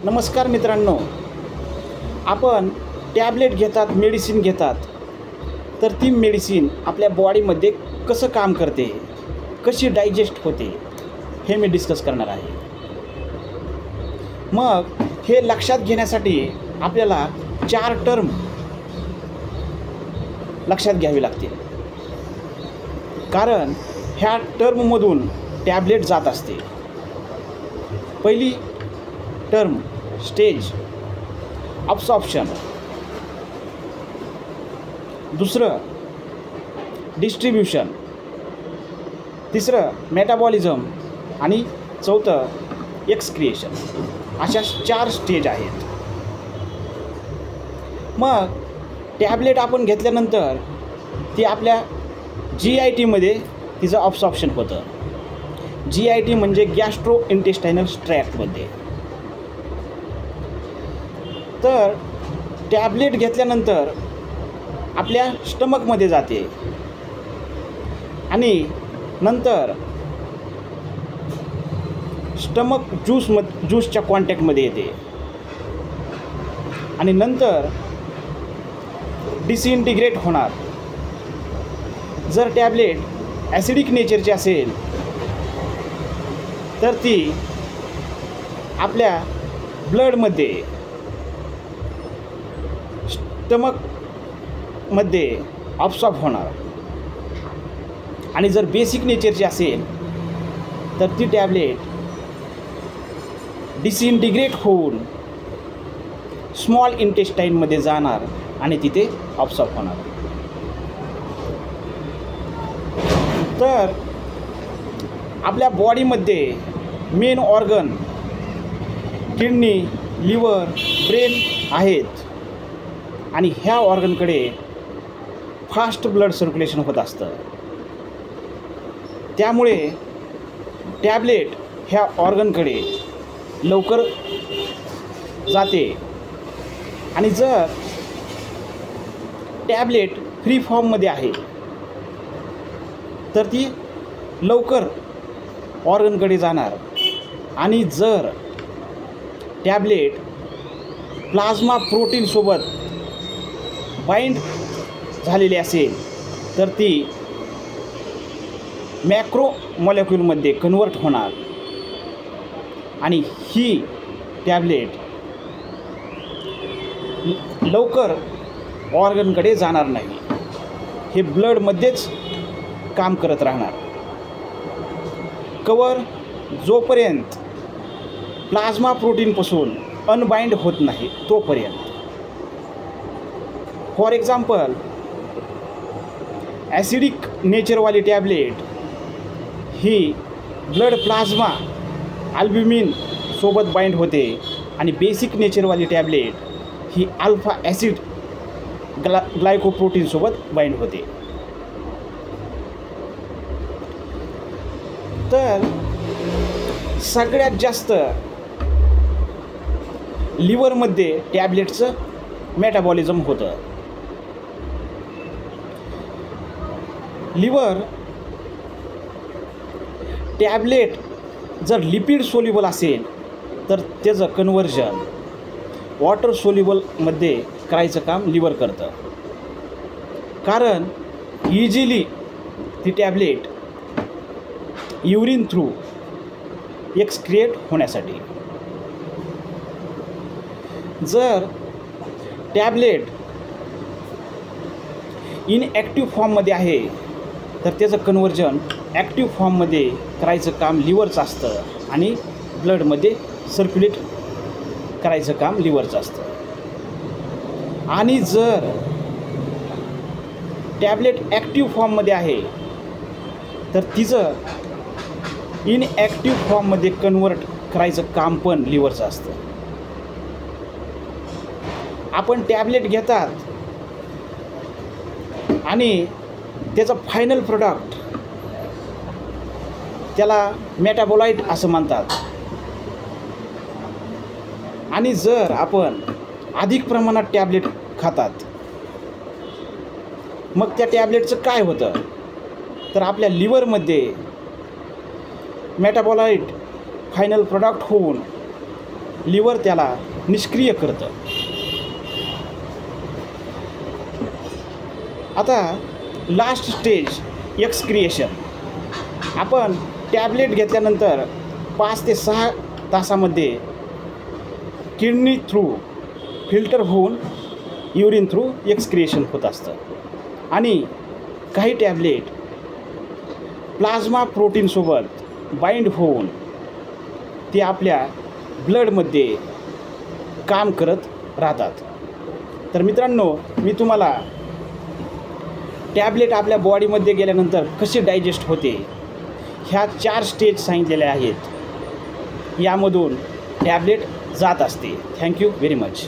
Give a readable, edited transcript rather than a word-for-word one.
नमस्कार मित्रांनो, आपण टॅबलेट घेतात, मेडिसिन घेतात, तर ती मेडिसिन आपल्या बॉडीमध्ये कसं काम करते, कशी डायजेस्ट होते, हे मी डिस्कस करणार आहे. मग हे लक्षात घेण्यासाठी आपल्याला 4 टर्म लक्षात घ्यावी लागतील, कारण ह्या टर्ममधून टॅबलेट जात असते. पहिली टर्म स्टेज अब्सॉर्प्शन, दुसरं डिस्ट्रीब्युशन, तिसरं मेटाबॉलिझम आणि चौथं एक्सक्रिएशन. अशा 4 स्टेज आहेत. मग टॅबलेट आपण घेतल्यानंतर ती आपल्या GIT तिचं अब्सॉर्प्शन होतं. GIT म्हणजे गॅस्ट्रो इंटेस्टायनल ट्रॅक्टमध्ये. तर टॅबलेट घेतल्यानंतर आपल्या स्टमकमध्ये जाते आणि नंतर स्टमक ज्यूसच्या कॉन्टॅक्टमध्ये येते आणि नंतर डिसइंटिग्रेट होणार. जर टॅबलेट ॲसिडिक नेचरची असेल तर ती आपल्या ब्लडमध्ये स्टमकमध्ये अब्सॉर्ब होणार आणि जर बेसिक नेचरची असेल तर ती टॅबलेट डिसइंटिग्रेट होऊन स्मॉल इंटेस्टाईनमध्ये जाणार आणि तिथे अब्सॉर्ब होणार. तर आपल्या बॉडीमध्ये main organ kidney, liver, brain आहेत आणि ह्या ऑर्गनकडे फास्ट ब्लड सर्क्युलेशन होत असतं. त्यामुळे टॅबलेट ह्या ऑर्गनकडे लवकर जाते आणि जर टॅबलेट फ्री फॉर्ममध्ये आहे तर ती लवकर ऑर्गनकडे जाणार आणि जर टॅबलेट प्लाझ्मा प्रोटीनसोबत बाइंड झालेली असेल तर ती मॅक्रो मॉलिक्यूलमध्ये कन्वर्ट होणार आणि ही टॅबलेट लवकर ऑर्गनकडे जाणार नाही. हे ब्लडमध्येच काम करत राहणार कवर जोपर्यंत प्लाझ्मा प्रोटीनपासून अनबाइंड होत नाही तोपर्यंत. फॉर एक्झाम्पल, ॲसिडिक नेचरवाली टॅबलेट ही ब्लड प्लाझ्मा अल्ब्युमिन सोबत बाइंड होते आणि बेसिक नेचरवाली टॅबलेट ही अल्फा ॲसिड ग्लायकोप्रोटीनसोबत बाइंड होते. तर सगळ्यात जास्त लिव्हरमध्ये टॅबलेटचं मेटाबॉलिझम होतं. लिव्हर टॅबलेट जर लिपिड सोल्युबल असेल तर त्याचं कन्व्हर्जन वॉटर सोल्युबलमध्ये करायचं काम लिव्हर करतं, कारण इझिली ती टॅबलेट युरिन थ्रू एक्सक्रिएट होण्यासाठी. जर टॅबलेट इनॲक्टिव्ह फॉर्ममध्ये आहे तर त्याचं कन्व्हर्जन ॲक्टिव्ह फॉर्ममध्ये करायचं काम लिव्हरचं असतं आणि ब्लडमध्ये सर्क्युलेट करायचं काम लिव्हरचं असतं. आणि जर टॅबलेट ॲक्टिव्ह फॉर्ममध्ये आहे तर तिचं इनॲक्टिव्ह फॉर्ममध्ये कन्वर्ट करायचं काम पण लिव्हरचं असतं. आपण टॅबलेट घेतात आणि त्याचं फायनल प्रोडक्ट त्याला मेटाबोलाइट असं म्हणतात. आणि जर आपण अधिक प्रमाणात टॅबलेट खातात मग त्या टॅबलेटचं काय होतं तर आपल्या लिव्हरमध्ये मेटाबोलाइट फायनल प्रोडक्ट होऊन लिव्हर त्याला निष्क्रिय करतं. आता लास्ट स्टेज एक्सक्रिएशन. आपण टॅबलेट घेतल्यानंतर 5 ते 6 तासामध्ये किडनी थ्रू फिल्टर होऊन युरिन थ्रू एक्सक्रिएशन होत असतं. आणि काही टॅबलेट प्लाझ्मा प्रोटीनसोबत बाइंड होऊन ते आपल्या ब्लडमध्ये काम करत राहतात. तर मित्रांनो, मी तुम्हाला टॅबलेट आपल्या बॉडीमध्ये गेल्यानंतर कसे डायजेस्ट होते ह्या 4 स्टेज सांगितलेल्या आहेत. यामधून टॅबलेट जात असते. Thank you very much.